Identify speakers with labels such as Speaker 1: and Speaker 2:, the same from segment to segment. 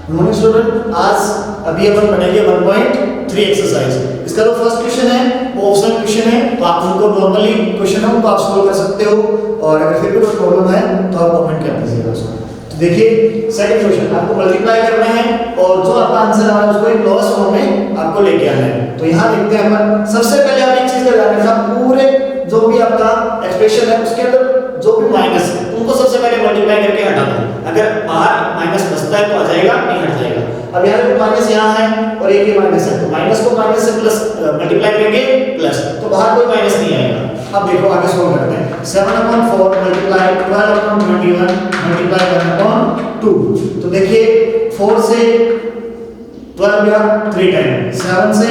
Speaker 1: Morning student, आज अभी अपन पढ़ेंगे 1.3 एक्सरसाइज। इसका जो फर्स्ट क्वेश्चन है वो ऑप्शनल क्वेश्चन है, तो आप उनको नॉर्मली क्वेश्चन है उनको आप सॉल्व कर सकते हो, और अगर फिर भी कोई प्रॉब्लम है तो आप कमेंट कर दीजिएगा उसको। तो देखिए सेकंड क्वेश्चन, आपको मल्टीप्लाई करना है और जो आपका आंसर आ रहा है उसको एक लोएस्ट फॉर्म में आपको लेके आना है। तो यहाँ देखते हैं अपन, सबसे पहले आप एक चीज का ध्यान रखना, पूरे जो भी आपका एक्सप्रेशन है उसके अंदर जो भी माइनस है उनको सबसे पहले मल्टीप्लाई करके हटा दो। अगर बाहर माइनस बचता है तो आ जाएगा, नहीं हट जाएगा। अब यहाँ पे माइनस यहाँ है और एक ये माइनस है, तो माइनस को माइनस से प्लस मल्टीप्लाई करेंगे प्लस, तो बाहर कोई माइनस नहीं आएगा। अब देखो आगे सॉल्व करते हैं। 7/4 मल्टीप्लाई 12/21 मल्टीप्लाई 1/2। तो देखिए 4 से 12 गया 3 टाइम, 7 से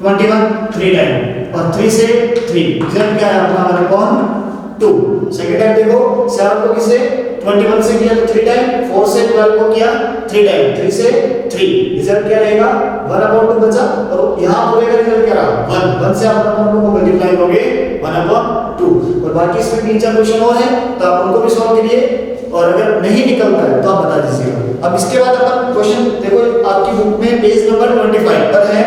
Speaker 1: 21 3 टाइम और 3 से 3, रिजल्ट क्या है अपना 1/2। सेकंड टाइम देखो 7 को किसे 21 से किया तो 3 टाइम, 4 से 12 को किया 3 टाइम, 3 से 3, रिजल्ट क्या रहेगा 1/2 बचा। और यहां पूरे का रिजल्ट क्या रहा 1, 1 से आप 1/2 को मल्टीप्लाई करोगे 1/2। और बाकी इसमें 3-4 क्वेश्चन और हैं तो आप उनको भी सॉल्व करिए, और अगर नहीं निकलता है तो आप बता दीजिएगा। अब इसके बाद अपन क्वेश्चन देखो, आपकी बुक में पेज नंबर 25 पर है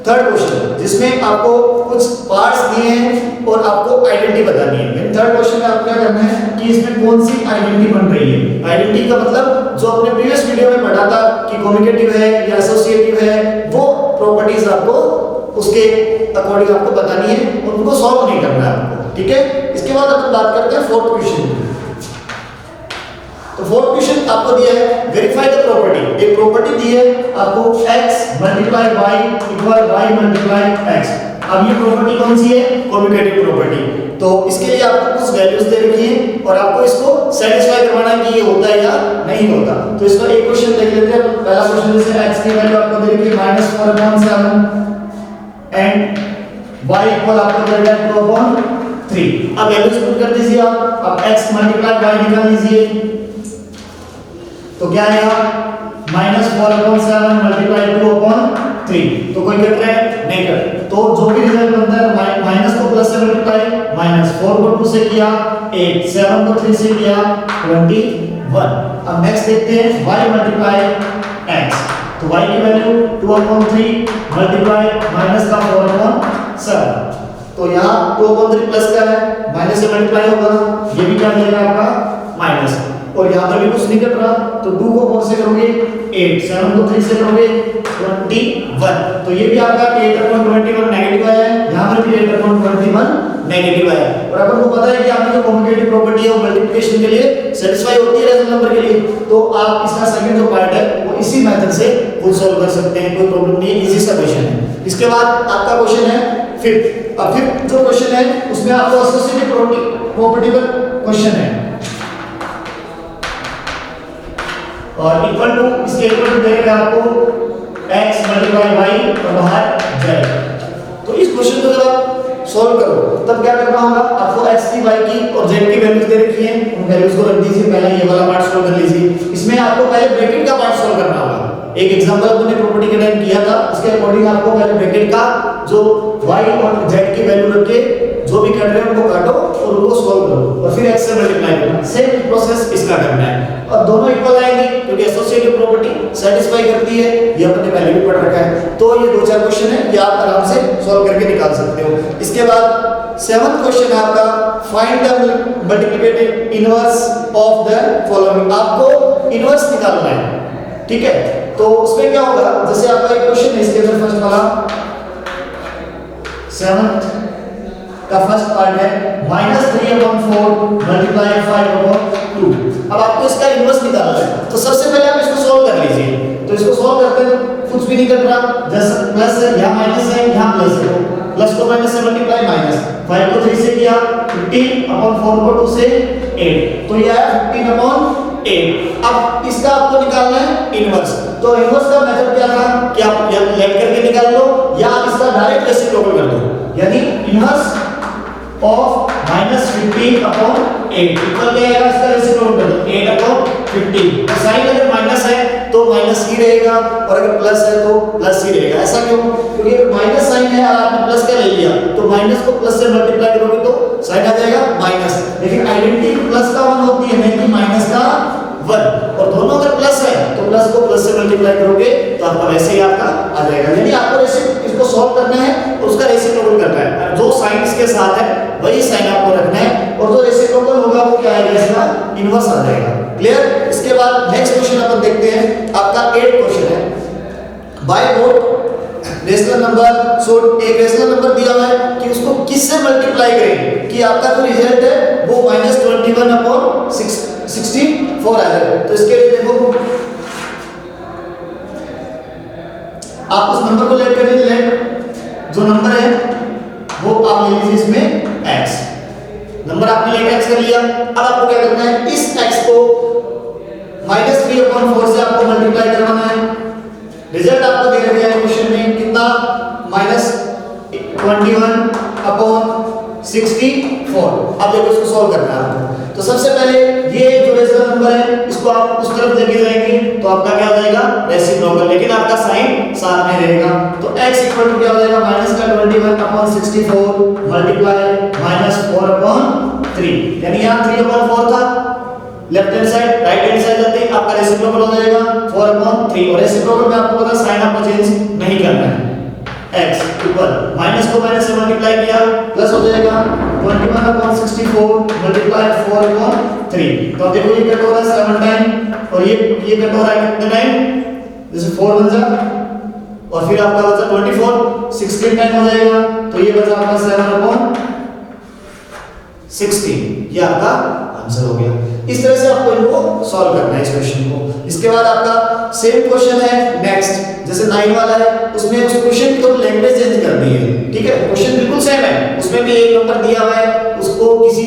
Speaker 1: थर्ड क्वेश्चन, जिसमें आपको कुछ पार्ट्स दिए हैं और आपको आइडेंटिटी बतानी है। थर्ड क्वेश्चन में आपको क्या करना है कि इसमें कौन सी आइडेंटिटी बन रही है। आइडेंटिटी का मतलब जो आपने प्रीवियस वीडियो में पढ़ा था कि कम्युनिकेटिव है या एसोसिएटिव है, वो प्रॉपर्टीज आपको उसके अकॉर्डिंग आपको बतानी है, उनको सॉल्व नहीं करना है आपको, ठीक है। इसके बाद अपन बात करते हैं फोर्थ क्वेश्चन की। तो फोर्थ क्वेश्चन आपको दिया है वेरीफाई द प्रॉपर्टी। एक प्रॉपर्टी दी है आपको x multiply y equal y multiply x। अब ये प्रॉपर्टी कौन सी है, कम्युटेटिव प्रॉपर्टी। तो इसके लिए आपको कुछ वैल्यूज दे रखी है और आपको इसको सेटिस्फाई करवाना है कि ये होता है या नहीं होता। तो इसका एक क्वेश्चन देख लेते हैं। पहला क्वेश्चन जैसे x की वैल्यू आपको दे रखी है -4/7 एंड y इक्वल आपको दे रखा है 2/3। अब वैल्यूज पुट कर दीजिए आप। अब x मल्टीप्लाई y निकाल लीजिए, तो क्या आएगा -4/7 मल्टीप्लाई 2/3। तो कोई कट रहा है नहीं कट, तो जो भी रिजल्ट बनता है माइनस को प्लस से मल्टीप्लाई, -4 को 2 से किया 8, 7 को 3 से किया 21। अब नेक्स्ट देखते हैं y मल्टीप्लाई x। तो y की वैल्यू 2/3 मल्टीप्लाई माइनस का 4/7। तो यहाँ 2/3 प्लस का है, माइनस से मल्टीप्लाई होगा, ये भी क्या देगा आपका माइनस। और यहाँ पर भी कुछ नहीं कट रहा, तो 2 को 4 से करोगे 8, 7 को 3 से करोगे 21। तो ये भी आपका 8/21 नेगेटिव आया है, यहाँ पर भी 8/21 नेगेटिव आया है। और अपन को पता है कि आपकी जो कम्युटेटिव प्रॉपर्टी है वो मल्टीप्लिकेशन के लिए सेटिस्फाई होती है रेशनल नंबर के लिए। तो आप इसका सेकंड जो पार्ट है वो इसी मेथड से खुद सॉल्व कर सकते हैं, कोई प्रॉब्लम नहीं है, इजी सा क्वेश्चन है। इसके बाद आपका क्वेश्चन है फिफ्थ। अब फिफ्थ जो क्वेश्चन है उसमें आपको एसोसिएटिव प्रॉपर्टी पर क्वेश्चन है, और इक्वल टू इसके इक्वल टू देगा आपको x मल्टीप्लाई y और बाहर z। तो इस क्वेश्चन को जब आप सॉल्व करो तब क्या करना होगा, आपको x की y की और z की वैल्यूज दे रखी हैं, उन वैल्यूज को रख दीजिए। पहले ये वाला पार्ट सॉल्व कर लीजिए। इसमें आपको पहले ब्रैकेट का पार्ट सॉल्व करना होगा। एक एग्जांपल अपने प्रॉपर्टी के टाइम किया था, उसके अकॉर्डिंग आपको पहले ब्रैकेट का जो y और z की वैल्यू रख के जो भी कट रहे हैं उनको काटो और उनको सॉल्व करो, और फिर x से मल्टीप्लाई करो। सेम प्रोसेस इसका करना है, और दोनों इक्वल आएंगे क्योंकि एसोसिएटिव प्रॉपर्टी सेटिस्फाई करती है, ये अपने पहले भी पढ़ रखा है। तो ये 2-4 क्वेश्चन है, ये आप आराम से सॉल्व करके निकाल सकते हो। इसके बाद 7th क्वेश्चन है आपका find the multiplicative inverse of the following. आपको इनवर्स निकालना है, ठीक है। तो उसमें क्या होगा, जैसे आपका एक क्वेश्चन है इसके अंदर फर्स्ट वाला 7th का फर्स्ट पार्ट है -3/4 मल्टीप्लाई 5/2। अब आपको इसका इनवर्स निकालना है, तो सबसे पहले आप इसको सॉल्व कर लीजिए। तो इसको सॉल्व करते हैं कुछ भी नहीं कट रहा, जैसे प्लस है यहाँ माइनस है, यहाँ प्लस है, प्लस को माइनस से मल्टीप्लाई माइनस, 5 को 3 से किया 15/4 को 2 से 8, तो ये है 15/8। अब इसका आपको निकालना है इनवर्स। तो इनवर्स का मेथड क्या था कि आप या लेट करके निकाल लो या आप इसका डायरेक्ट रेसिप्रोकल कर दो, यानी इनवर्स ऑफ -15/8 इक्वल क्या आएगा, इसका रेसिप्रोकल कर दो 8/15। तो साइन अगर माइनस है तो माइनस ही रहेगा, और अगर प्लस है तो प्लस ही रहेगा। ऐसा क्यों, क्योंकि अगर माइनस साइन है और आपने प्लस का ले लिया तो माइनस को प्लस से मल्टीप्लाई करोगे तो साइन आ जाएगा माइनस, लेकिन आइडेंटिटी प्लस का 1 होती है नहीं कि माइनस का 1। और दोनों अगर प्लस है तो प्लस प्लस को प्लस से मल्टीप्लाई करोगे तो आपका वैसे ही आपका आ जाएगा। यानी आपको इसको सॉल्व करना है और उसका रेसिप्रोकल करना है। जो साइन इसके साथ है वही साइन आपको रखना है और जो रेसिप्रोकल होगा वो क्या आएगा, इसका इनवर्स आ जाएगा। क्लियर। इसके बाद नेक्स्ट क्वेश्चन अपन देखते हैं, आपका 8 क्वेश्चन है। बाय व्हाट रेशनल नंबर, सो एक रेशनल नंबर दिया हुआ है कि उसको किससे मल्टीप्लाई करें कि आपका जो रिजल्ट है वो -21/64 आ जाए। तो इसके लिए देखो आप उस नंबर को लेट करिए, लेट जो नंबर है वो आप ले लीजिए इसमें x नंबर आपने लेट x कर लिया। अब आपको क्या करना है, इस x को -3/4 से आपको मल्टीप्लाई करवाना है। रिजल्ट आपको दिया गया है क्वेश्चन में कितना, -21/64। अब देखो इसको सॉल्व करना है आपको। तो सबसे पहले ये जो रेशनल नंबर है इसको आप उस तरफ लेके जाएंगे तो आपका क्या हो जाएगा, रेसिप्रोकल, लेकिन आपका साइन साथ में रहेगा। तो x इक्वल टू क्या हो जाएगा, -21/64 मल्टीप्लाई -4/3, यानी यहाँ 3/4 था left hand side, right hand side जाते ही आपका रेसिप्रोकल हो जाएगा 4/3। और रेसिप्रोकल में आपको पता साइन आपको चेंज नहीं करना है। x इक्वल माइनस को माइनस से मल्टीप्लाई किया प्लस हो जाएगा 21/64 मल्टीप्लाई 4/3। तो देखो ये कट हो रहा है 7 टाइम और ये कट हो रहा है कितने टाइम, जैसे 4 बन जा और फिर आपका बचा 24, 16 टाइम हो जाएगा। तो ये बचा आपका 7/16, ये आपका आंसर हो गया। इस तरह से आपको इनको सॉल्व करना है इस क्वेश्चन को। इसके बाद आपका सेम क्वेश्चन है नेक्स्ट, जैसे 9 वाला है उसमें उस क्वेश्चन की तो लैंग्वेज चेंज कर दी है, ठीक है। क्वेश्चन बिल्कुल सेम है, उसमें भी एक नंबर दिया हुआ है, उसको किसी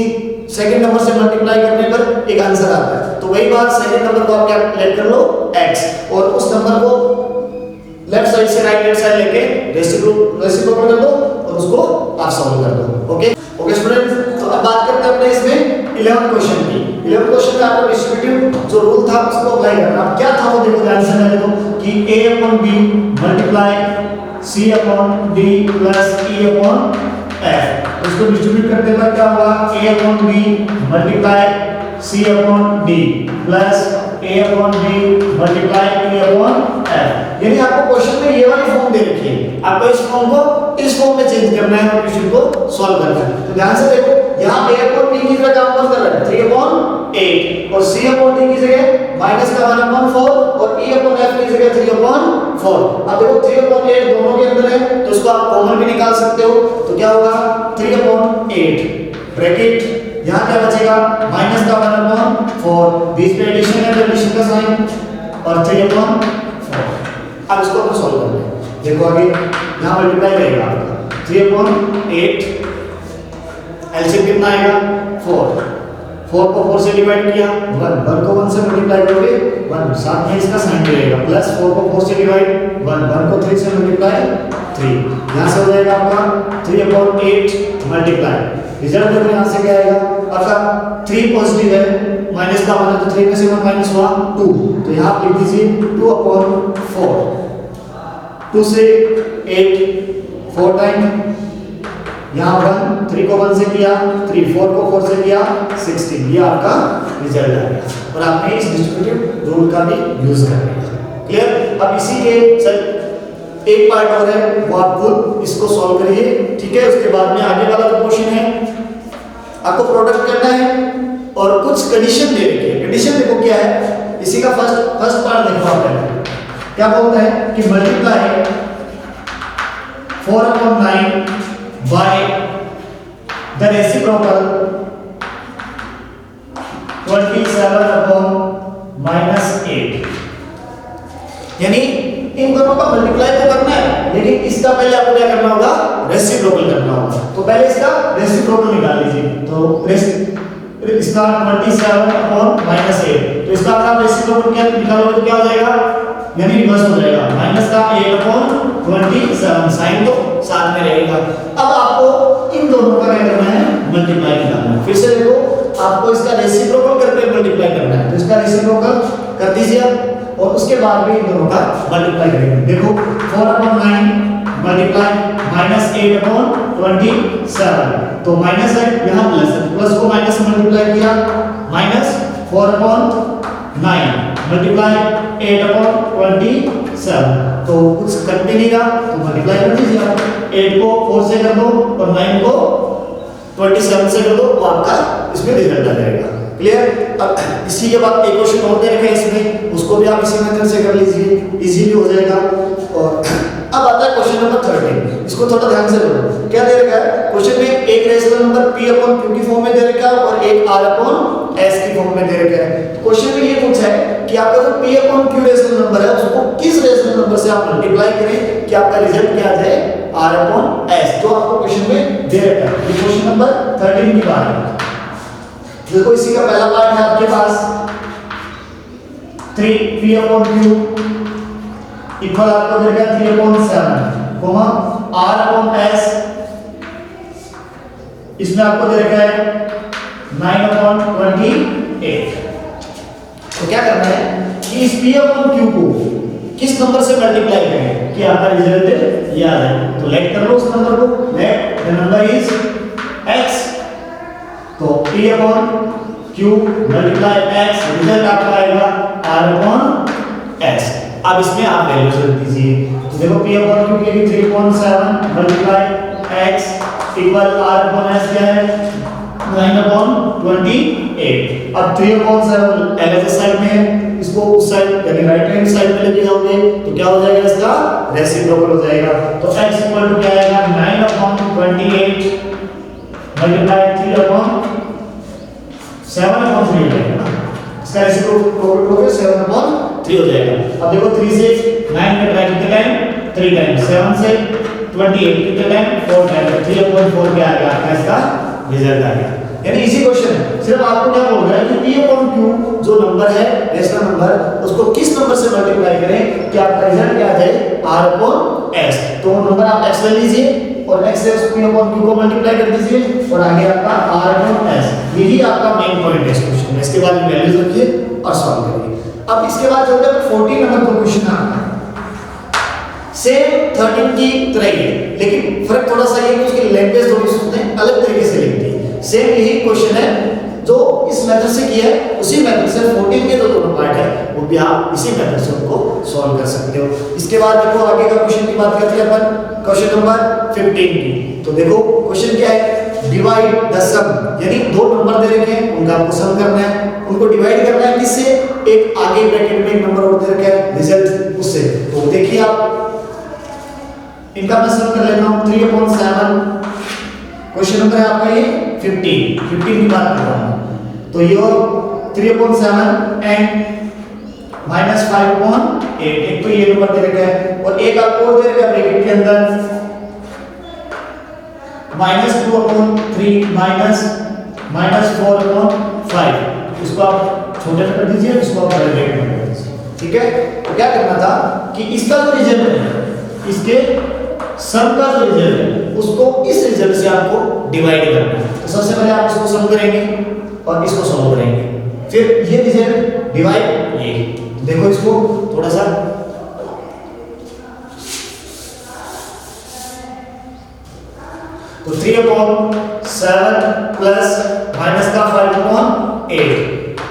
Speaker 1: सेकंड नंबर से मल्टीप्लाई करने पर एक आंसर आता है। तो वही बात, सेकंड नंबर को आप क्या लेट कर लो x और उस नंबर को लेफ्ट साइड से राइट हैंड साइड लेके रेसिप्रोकल कर दो और उसको आप सॉल्व कर दो। ओके ओके स्टूडेंट्स, तो अब बात करते हैं अपने इसमें 11 क्वेश्चन की। 11 क्वेश्चन में आपको डिस्ट्रीब्यूटिव जो रूल था उसको अप्लाई करना। अब क्या था वो देखो ध्यान से, पहले तो कि a/b multiply c/d plus e/f, उसको डिस्ट्रीब्यूट करते हुए क्या हुआ, a/b multiply c/d plus a/b multiply e/f। यानी आपको क्वेश्चन में ये वाली फॉर्म दे रखी है, आपको इस फॉर्म को इस फॉर्म में चेंज करना है और क्वेश्चन को सॉल्व करना है। तो ध्यान से देखो यहाँ a/b की जगह काम कौन कर रहा है, 3/8 और c/d की जगह माइनस का 1/4 और e/f की जगह 3/4। अब देखो 3/8 दोनों के अंदर है तो इसको आप कॉमन भी निकाल सकते हो। तो क्या होगा 3/8 ब्रैकेट, यहाँ क्या बचेगा माइनस का 1/4, बीच में एडिशन है तो एडिशन का साइन और 3/4। अब इसको हम सॉल्व करते हैं। देखो आगे यहाँ मल्टीप्लाई रहेगा आपका 3/8, एलसीएम कितना आएगा 4, 4 को 4 से डिवाइड किया 1, 1 को 1 से मल्टीप्लाई करोगे 1, साथ में इसका साइन भी रहेगा प्लस 4 को 4 से डिवाइड 1, 1 को 3 से मल्टीप्लाई 3, यहाँ से हो जाएगा आपका 3/8 मल्टीप्लाई, रिजल्ट देखो यहाँ से क्या आएगा आपका 3 पॉजिटिव है, माइनस का 1 तो 3 में से 1 माइनस हुआ 2, तो यहाँ आप लिख दीजिए 2/4, 2 से 8 4 टाइम, यहाँ 1 3 को 1 से किया 3, 4 को 4 से किया 16, ये आपका रिजल्ट आ गया और आपने इस डिस्ट्रीब्यूटिव रूल का भी यूज कर लिया। क्लियर। अब इसी के सर एक पार्ट और है वो आप खुद इसको सॉल्व करिए, ठीक है। उसके बाद में आगे वाला जो क्वेश्चन है आपको प्रोडक्ट करना है और कुछ कंडीशन दे रखी है। कंडीशन देखो क्या है, इसी का फर्स्ट पार्ट देखो आप पहले क्या बोलता है कि मल्टीप्लाई 4/9 by the reciprocal 27/-8, यानी इन दोनों का मल्टीप्लाई तो करना है लेकिन इसका पहले आपको क्या करना होगा, रेसिप्रोकल करना होगा। तो पहले इसका रेसिप्रोकल निकाल लीजिए। तो इसका 27/-8, तो इसका आप रेसिप्रोकल क्या निकालोगे तो क्या हो जाएगा, यानी रिवर्स हो जाएगा, माइनस का 8/27, साइन तो साथ में रहेगा। अब आपको इन दोनों का क्या करना है, मल्टीप्लाई करना है। फिर से देखो आपको इसका रेसिप्रोकल करके मल्टीप्लाई करना है, तो इसका रेसिप्रोकल कर दीजिए और उसके बाद भी इन दोनों का मल्टीप्लाई करेंगे। देखो 4/9 मल्टीप्लाई -8/27, तो माइनस है यहाँ प्लस है, प्लस को माइनस से मल्टीप्लाई किया माइनस 4/9 9 मल्टीप्लाई 8/27, तो कुछ कट भी नहीं रहा तो मल्टीप्लाई कर दीजिए आप। 8 को 4 से कर दो और 9 को 27 से कर दो, तो आपका इसमें रिजल्ट आ जाएगा। क्लियर? अब इसी के बाद एक क्वेश्चन और दे रखा है इसमें, उसको भी आप इसी मेथड से कर लीजिए, इजीली हो जाएगा। और अब आता है क्वेश्चन नंबर 13, इसको थोड़ा ध्यान से पढ़ो। क्या दे रखा है क्वेश्चन में? एक रेशनल नंबर p/q की फॉर्म में दे रखा है और एक r/s की फॉर्म में दे रखा है। क्वेश्चन में ये पूछा है कि आपका जो p/q रेशनल नंबर है उसको किस रेशनल नंबर से आप मल्टीप्लाई करें कि आपका रिजल्ट क्या आ जाए, r/s, जो आपको क्वेश्चन में दे रखा है। ये क्वेश्चन नंबर 13 की बात है। देखो इसी का पहला पार्ट है आपके पास 3p/q इक्वल आपको दे रखा है 3/7 कोमा r/s, इसमें आपको दे रखा है 9/28। तो क्या करना है कि इस p/q को किस नंबर से मल्टीप्लाई करें कि आपका रिजल्ट याद है। तो लेट कर लो उस नंबर को, let the number is x, तो p/q मल्टीप्लाई x, रिजल्ट आपका आएगा r/s। अब इसमें आप वैल्यूज रख दीजिए। तो देखो p/q की 3.7 मल्टीप्लाई x इक्वल r/s क्या है 9/28। अब 3/7 LHS साइड में है, इसको उस साइड यानी राइट हैंड साइड में लेके जाओगे तो क्या हो जाएगा, इसका रेसिप्रोकल हो जाएगा। तो x इक्वल टू क्या आएगा 9/28 मल्टीप्लाई 3/7/3 हो जाएगा। इसका रेसिप्रोकल हो 7/3 हो जाएगा। अब देखो 3 से 9 में ट्राई कितने टाइम, 3 टाइम, 7 से 28 कितने टाइम, 4 टाइम, 3/4 क्या आ गया आपका, इसका रिजल्ट आ गया। यानी इसी क्वेश्चन सिर्फ आपको क्या बोल रहा है कि p/q जो नंबर है रेशनल नंबर, उसको किस नंबर से मल्टीप्लाई करें कि आपका रिजल्ट क्या आ जाए r/s। तो नंबर आप x ले लीजिए और x से p/q को मल्टीप्लाई कर दीजिए और आगे आपका r/s। यही आपका मेन पॉइंट है इस क्वेश्चन में। इसके बाद वैल्यूज रखिए और सॉल्व करिए। अब इसके बाद चलते हैं 14 नंबर का क्वेश्चन आता है, सेम 13 की तरह ही है, लेकिन फर्क थोड़ा सा ये है कि उसकी लैंग्वेज थोड़ी सी अलग तरीके से लिखती है। सेम यही क्वेश्चन है जो इस मेथड से किया है, उसी मेथड से 14 के जो दोनों पार्ट है वो भी आप इसी मेथड से उनको सॉल्व कर सकते हो। इसके बाद देखो आगे का क्वेश्चन की बात करते हैं अपन, क्वेश्चन नंबर 15 की। तो देखो क्वेश्चन क्या है, डिवाइड द सम, यानी दो नंबर दे रखे हैं उनका आपको सम करना है, उनको डिवाइड करना है किससे, एक आगे ब्रैकेट में एक नंबर और दे रखा है रिजल्ट उससे। तो देखिए आप इनका मैं सम कर लेता हूं 3/7, क्वेश्चन नंबर है आपका ये 15 की बात कर रहा हूं। तो ये 3/7 एंड -5/8, एक तो ये नंबर दे रखा है और एक आपको और दे रखा है ब्रैकेट के अंदर -2/3 -4/5। इसको आप छोटे में कर दीजिए, इसको आप बड़े ब्रैकेट में कर दीजिए। ठीक है, तो क्या करना था कि इसका जो रिजल्ट है, इसके सम का जो रिजल्ट है उसको इस रिजल्ट से आपको डिवाइड करना है। तो सबसे पहले आप इसको सम करेंगे और इसको सॉल्व करेंगे, फिर ये रिजल्ट डिवाइड ये। देखो इसको थोड़ा सा तो 3/7 प्लस माइनस का 5/8,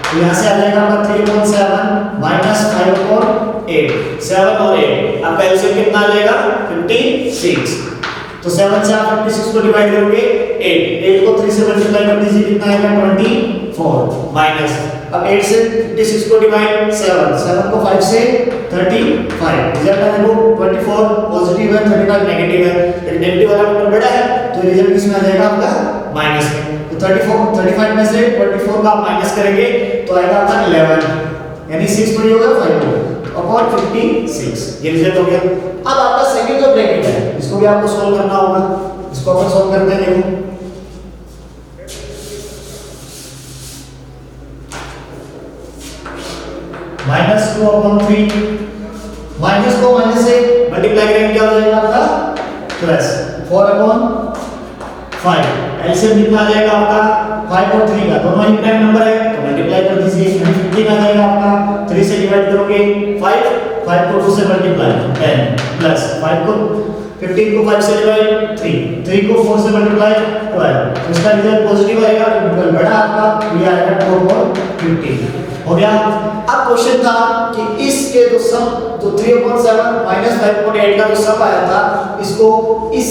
Speaker 1: तो यहाँ से आ जाएगा आपका 3/7 माइनस 5/8, 7 और 8 आपका एलसीएम कितना आ जाएगा 56। तो 7 से आप 56 को डिवाइड करोगे 8 को 3 से मल्टीप्लाई कर दीजिए, कितना आएगा 24 माइनस, अब 8 से 56 को डिवाइड 7 को 5 से 35, रिजल्ट है देखो 24 पॉजिटिव है 35 नेगेटिव है, लेकिन नेगेटिव वाला नंबर बड़ा है तो रिजल्ट किसमें आ जाएगा आपका माइनस में। तो 35 में से 24 का आप माइनस करेंगे तो आएगा आपका 11, यानी 6 तो ये होगा 5 होगा अपॉन 56, ये रिजल्ट हो गया। अब आपका सेकंड जो ब्रैकेट है इसको भी आपको सॉल्व करना होगा, इसको अपन सॉल्व करते हैं। देखो -2/3, माइनस को माइनस से मल्टीप्लाई करेंगे क्या हो जाएगा आपका प्लस 4/5, एलसीएम कितना आ जाएगा आपका 5 और 3 का, दोनों ही प्राइम नंबर है तो मल्टीप्लाई कर दीजिए, यानी 15 आ जाएगा आपका। 3 से डिवाइड करोगे 5 को 2 से मल्टीप्लाई 10 प्लस 5 को 15 को 5 से डिवाइड 3 को 4 से मल्टीप्लाई 12, तो इसका रिजल्ट पॉजिटिव आएगा, तो 12 बड़ा आपका ये आएगा 2/15। हो गया। अब क्वेश्चन था कि इसके जो सम जो 3/7 माइनस 5/8 का जो सम आया था इसको इस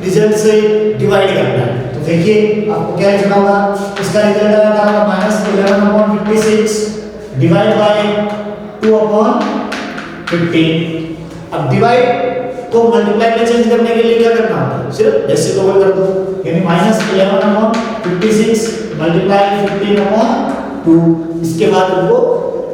Speaker 1: रिजल्ट से डिवाइड करना है। तो देखिए आपको क्या लिखना होगा, इसका रिजल्ट आया था -11/56 डिवाइड बाय 2/15। अब डिवाइड को मल्टीप्लाई में चेंज करने के लिए क्या करना होता है, सिर्फ बेसिक ओवर कर दो, यानी -11/56 मल्टीप्लाई 15/2। इसके बाद उनको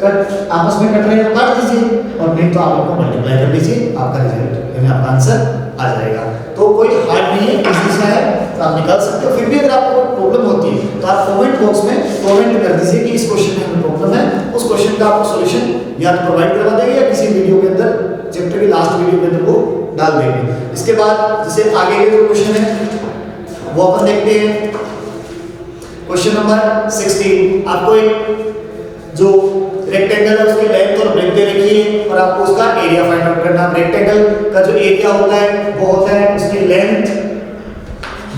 Speaker 1: कट आपस में कट रहे हैं तो काट दीजिए, और नहीं तो आप उनको मल्टीप्लाई कर लीजिए, आपका रिजल्ट यानी आपका आंसर आ जाएगा। तो कोई हार्ड नहीं है, इजी सा है, तो आप निकाल सकते हो। फिर भी अगर आपको प्रॉब्लम होती है तो आप कमेंट बॉक्स में कमेंट कर दीजिए कि इस क्वेश्चन में हमें प्रॉब्लम है, उस क्वेश्चन का आपको सॉल्यूशन या तो प्रोवाइड करवा देंगे या किसी वीडियो के अंदर, चैप्टर की लास्ट वीडियो के अंदर वो डाल देंगे। इसके बाद जैसे आगे के जो क्वेश्चन है वो अपन देखते हैं। क्वेश्चन नंबर 16, आपको एक जो रेक्टेंगल है उसकी लेंथ और ब्रेड्थ दे रखी है और आपको उसका एरिया फाइंड आउट करना है। रेक्टेंगल का जो एरिया होता है वो होता है उसकी लेंथ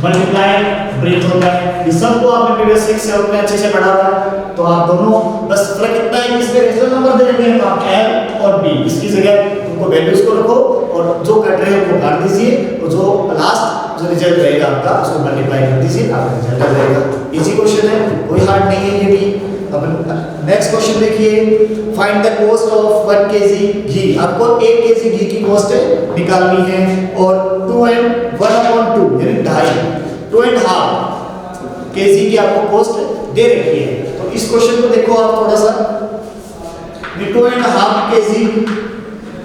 Speaker 1: मल्टीप्लाई ब्रेड्थ होता है। इस सब को आपने प्रीवियस 6 7 में अच्छे से पढ़ा था, तो आप दोनों बस फर्क इतना है कि इसमें रेशनल नंबर दे रखे हैं, तो आप m और b इसकी जगह उनको वैल्यूज को रखो और जो कट रहे हैं उनको काट दीजिए, और जो लास्ट जो रिजल्ट रहेगा आपका उसको मल्टीप्लाई कर दीजिए, आपका रिजल्ट आ जाएगा। इजी क्वेश्चन है, कोई हार्ड नहीं है ये भी। अब नेक्स्ट क्वेश्चन देखिए, find the cost of 1 kg घी। आपको 1 kg घी की कॉस्ट निकालनी है और 2 and 1/2 यानी 2.5 kg की आपको कॉस्ट दे रखी है। तो इस क्वेश्चन को देखो आप थोड़ा सा, 2.5 kg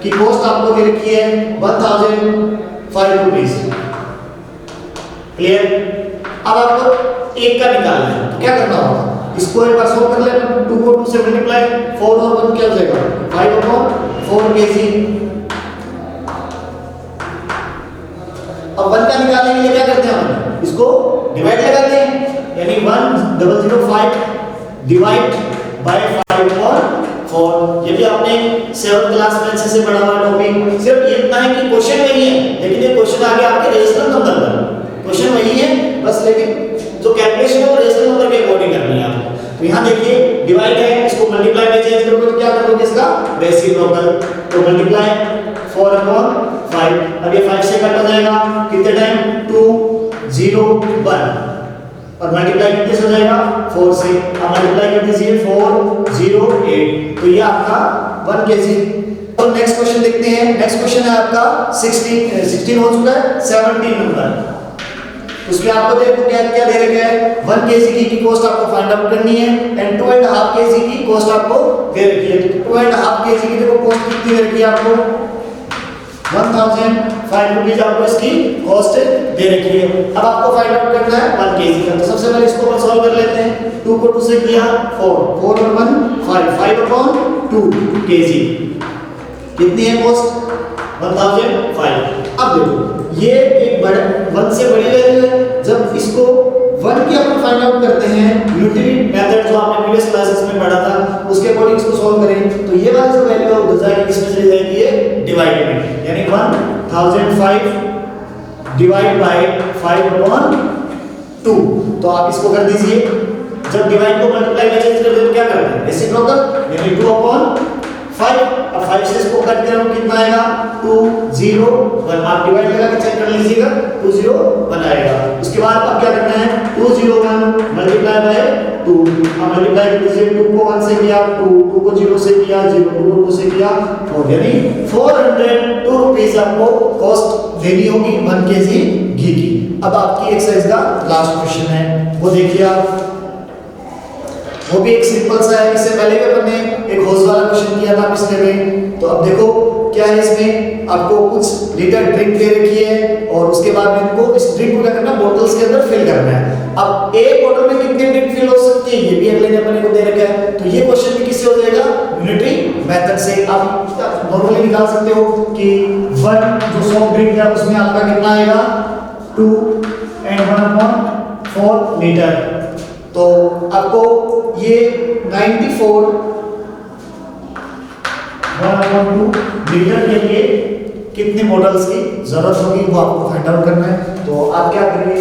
Speaker 1: की कॉस्ट आपको दे रखी है 1005 रुपीस। क्लियर? अब आपको एक का निकालना है, तो क्या करना होगा, इसको एक बार सॉल्व कर लेना। 2 को 2 से मल्टीप्लाई, 4 और 1 क्या हो जाएगा 5/4 kg। अब 1 का निकालने के लिए क्या करते हैं हम, इसको डिवाइड लगाते हैं, यानी 1005 डिवाइड बाय 5/4। ये भी आपने 7th क्लास में अच्छे से पढ़ा हुआ टॉपिक। सिर्फ ये इतना है कि क्वेश्चन वही है, लेकिन ये क्वेश्चन आगे आपके रेशनल नंबर पर, क्वेश्चन वही है बस, लेकिन जो कैलकुलेशन है वो रेशनल नंबर के अकॉर्डिंग करनी है आपको। तो यहाँ देखिए डिवाइड है, इसको मल्टीप्लाई में चेंज करोगे तो क्या करोगे, इसका रेसिप्रोकल, तो मल्टीप्लाई 4/5। अब ये 5 से कट हो जाएगा, कितने टाइम 2 0 1, और मल्टीप्लाई कितने से हो जाएगा 4 से। अब मल्टीप्लाई कर दीजिए 4 0 8, तो ये आपका 1 kg। तो नेक्स्ट क्वेश्चन देखते हैं। नेक्स्ट क्वेश्चन है आपका 16 हो चुका है, 17 नंबर। उसमें आपको देखो क्या क्या दे रखा है, 1 kg की कॉस्ट आपको फाइंड आउट करनी है एंड 2.5 kg की कॉस्ट आपको दे रखी है। 2.5 kg की देखो कॉस्ट कितनी दे रखी है आपको 1005 रुपीस आपको इसकी कॉस्ट दे रखी है। अब आपको फाइंड आउट करना है 1 kg का, तो सबसे पहले इसको सॉल्व कर लेते हैं। 2 को 2 से किया 4 और 1 5/2 kg, कितनी है कॉस्ट 1005। अब देखो ये एक बड़ा 1 से बड़ी वैल्यू है, जब इसको 1 की अपन फाइंड आउट करते हैं यूनिटरी मेथड जो आपने प्रीवियस क्लासेस में पढ़ा था उसके अकॉर्डिंग इसको सॉल्व करें, तो ये वाली जो वैल्यू है उधर जाके किसमें चली जाएगी, ये डिवाइड में, यानी 1005 डिवाइड बाय 5/2। तो आप इसको कर दीजिए, जब डिवाइड को मल्टीप्लाई में चेंज करते हैं क्या करते हैं, रेसिप्रोकल, यानी 2/5। अब 5 से इसको कट करो कितना आएगा 2 0 1, आप डिवाइड लगा के चेक कर लीजिएगा 2 0 1 आएगा। उसके बाद अब क्या करना है 2 0 1 मल्टीप्लाई बाय 2, अब मल्टीप्लाई कर दीजिए, 2 को 1 से किया 2, 2 को 0 से किया 0, 2 को 2 से किया 4, यानी 402 रुपीस आपको कॉस्ट देनी होगी 1 kg घी की। अब आपकी एक्सरसाइज का लास्ट क्वेश्चन है, वो देखिए आप, वो भी एक सिंपल सा है। इससे पहले भी अपन ने एक हौस वाला क्वेश्चन किया था पिछले में। तो अब देखो क्या है, इसमें आपको कुछ लीटर ड्रिंक दे रखी है और उसके बाद में इनको इस ड्रिंक को क्या करना है, बोतल्स के अंदर फिल करना है। अब एक बोतल में कितनी ड्रिंक फिल हो सकती है, ये भी अगले ने अपन को दे रखा है। तो ये क्वेश्चन भी किससे हो जाएगा, यूनिटरी मेथड से। आप नॉर्मली निकाल सकते हो कि 1 जो सॉफ्ट ड्रिंक है उसमें आपका कितना आएगा 2 and 1/4 लीटर। तो आपको ये 94 1/2 लीटर के लिए कितने मॉडल्स की जरूरत होगी वो आपको फाइंड आउट करना है। तो आप क्या करेंगे,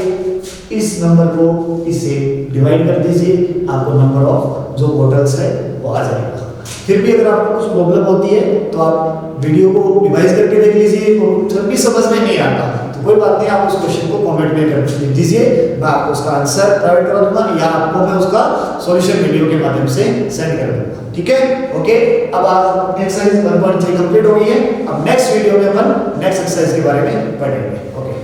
Speaker 1: इस नंबर को इससे डिवाइड कर दीजिए, आपको नंबर ऑफ जो मॉडल्स है वो आ जाएगा। फिर भी अगर आपको कुछ प्रॉब्लम होती है तो आप वीडियो को रिवाइज करके देख लीजिए, जब भी समझ में नहीं आता तो कोई बात नहीं, आप उस क्वेश्चन को कमेंट में कर दीजिए, मैं आपको उसका आंसर प्रोवाइड करा दूंगा या आपको मैं उसका सॉल्यूशन वीडियो के माध्यम से सेंड कर दूंगा। ठीक है, ओके। अब आज एक्सरसाइज 1.3 कंप्लीट हो गई है। अब नेक्स्ट वीडियो में अपन नेक्स्ट एक्सरसाइज के बारे में पढ़ेंगे। ओके।